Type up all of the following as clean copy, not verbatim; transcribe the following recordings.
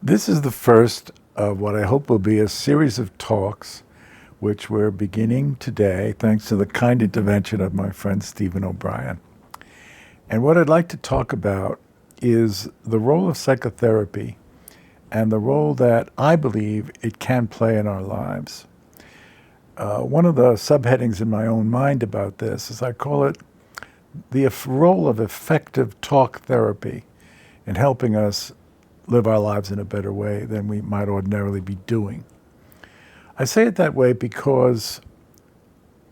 This is the first of what I hope will be a series of talks, which we're beginning today, thanks to the kind intervention of my friend Stephen O'Brien. And what I'd like to talk about is the role of psychotherapy and the role that I believe it can play in our lives. One of the subheadings in my own mind about this is I call it the role of effective talk therapy in helping us live our lives in a better way than we might ordinarily be doing. I say it that way because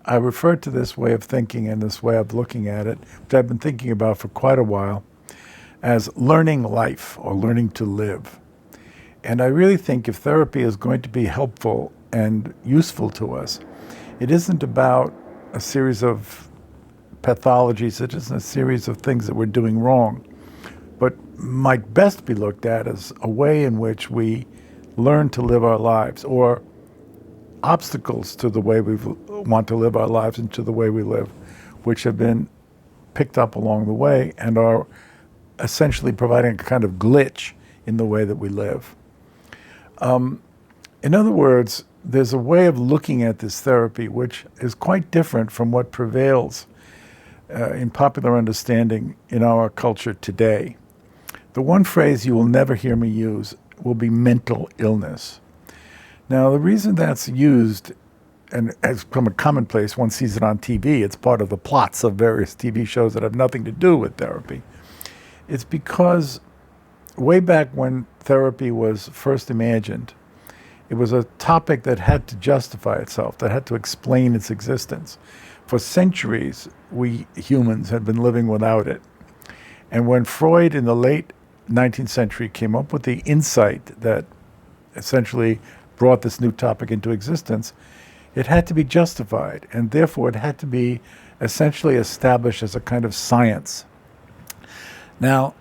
I refer to this way of thinking and this way of looking at it, which I've been thinking about for quite a while, as learning life or learning to live. And I really think if therapy is going to be helpful and useful to us, it isn't about a series of pathologies, it isn't a series of things that we're doing wrong, but might best be looked at as a way in which we learn to live our lives, or obstacles to the way we want to live our lives and to the way we live, which have been picked up along the way and are essentially providing a kind of glitch in the way that we live. In other words, there's a way of looking at this therapy which is quite different from what prevails in popular understanding in our culture today. The one phrase you will never hear me use will be mental illness. Now, the reason that's used and has become a commonplace, one sees it on TV, it's part of the plots of various TV shows that have nothing to do with therapy. It's because way back when therapy was first imagined, it was a topic that had to justify itself, that had to explain its existence. For centuries, we humans had been living without it. And when Freud in the late 19th century came up with the insight that essentially brought this new topic into existence, it had to be justified, and therefore it had to be essentially established as a kind of science. Now,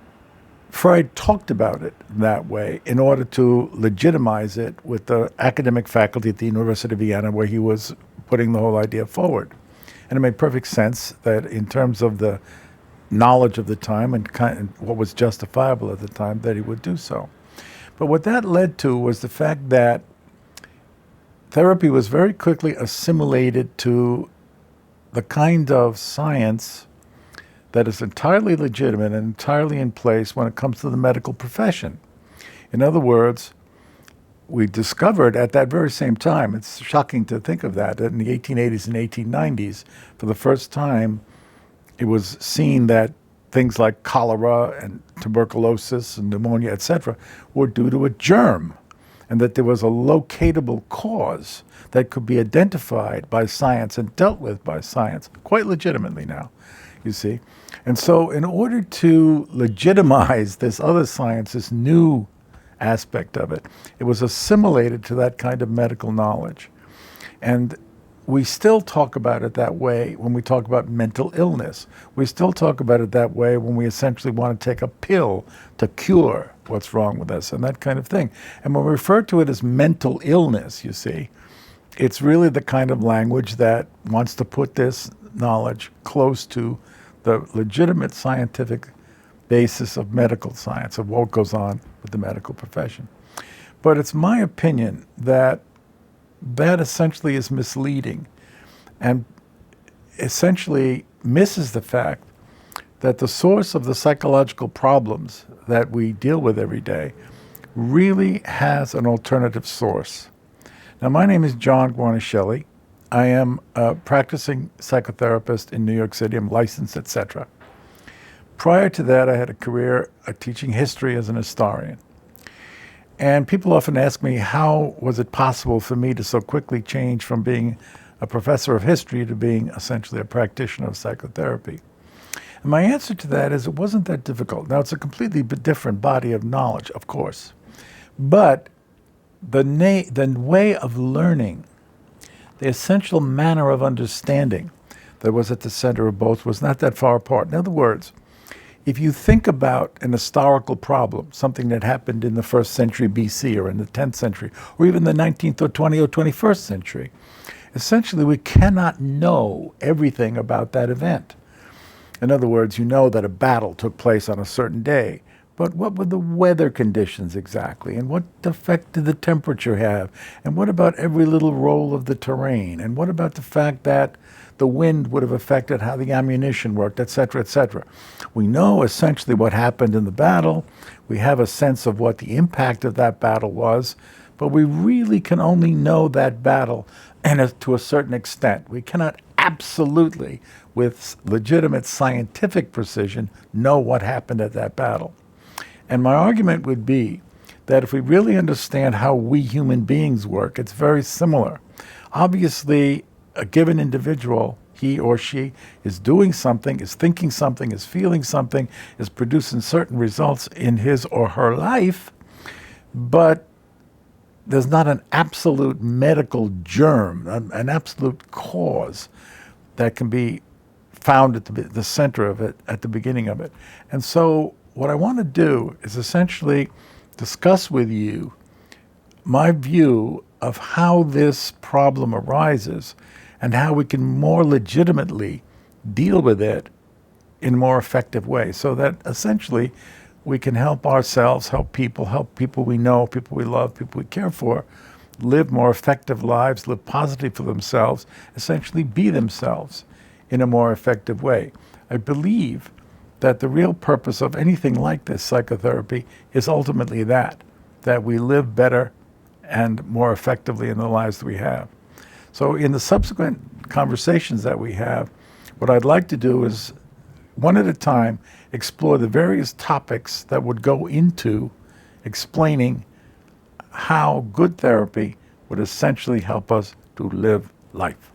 Freud talked about it that way in order to legitimize it with the academic faculty at the University of Vienna, where he was putting the whole idea forward. And it made perfect sense that in terms of the knowledge of the time and what was justifiable at the time, that he would do so. But what that led to was the fact that therapy was very quickly assimilated to the kind of science that is entirely legitimate and entirely in place when it comes to the medical profession. In other words, we discovered at that very same time, it's shocking to think of that in the 1880s and 1890s, for the first time, it was seen that things like cholera and tuberculosis and pneumonia, etc., were due to a germ, and that there was a locatable cause that could be identified by science and dealt with by science, quite legitimately now, you see. And so in order to legitimize this other science, this new aspect of it, it was assimilated to that kind of medical knowledge. And we still talk about it that way when we talk about mental illness. We still talk about it that way when we essentially want to take a pill to cure what's wrong with us and that kind of thing. And when we refer to it as mental illness, you see, it's really the kind of language that wants to put this knowledge close to the legitimate scientific basis of medical science, of what goes on with the medical profession. But it's my opinion that that essentially is misleading and essentially misses the fact that the source of the psychological problems that we deal with every day really has an alternative source. Now, my name is John Guarnaschelli. I am a practicing psychotherapist in New York City. I'm licensed, etc. Prior to that, I had a career teaching history as an historian. And people often ask me, how was it possible for me to so quickly change from being a professor of history to being essentially a practitioner of psychotherapy? And my answer to that is it wasn't that difficult. Now, it's a completely different body of knowledge, of course. But the way of learning, the essential manner of understanding that was at the center of both was not that far apart. In other words, if you think about an historical problem, something that happened in the 1st century BC or in the 10th century, or even the 19th or 20th or 21st century, essentially we cannot know everything about that event. In other words, you know that a battle took place on a certain day, But what were the weather conditions exactly? And what effect did the temperature have? And what about every little roll of the terrain? And what about the fact that the wind would have affected how the ammunition worked, et cetera, et cetera? We know essentially what happened in the battle. We have a sense of what the impact of that battle was, but we really can only know that battle and to a certain extent. We cannot absolutely, with legitimate scientific precision, know what happened at that battle. And my argument would be that if we really understand how we human beings work, it's very similar. Obviously, a given individual, he or she, is doing something, is thinking something, is feeling something, is producing certain results in his or her life, but there's not an absolute medical germ, an absolute cause that can be found at the center of it, at the beginning of it. And so what I want to do is essentially discuss with you my view of how this problem arises and how we can more legitimately deal with it in a more effective way, so that essentially we can help ourselves, help people we know, people we love, people we care for, live more effective lives, live positively for themselves, essentially be themselves in a more effective way. I believe that the real purpose of anything like this psychotherapy is ultimately that we live better and more effectively in the lives that we have. So in the subsequent conversations that we have, what I'd like to do is, one at a time, explore the various topics that would go into explaining how good therapy would essentially help us to live life.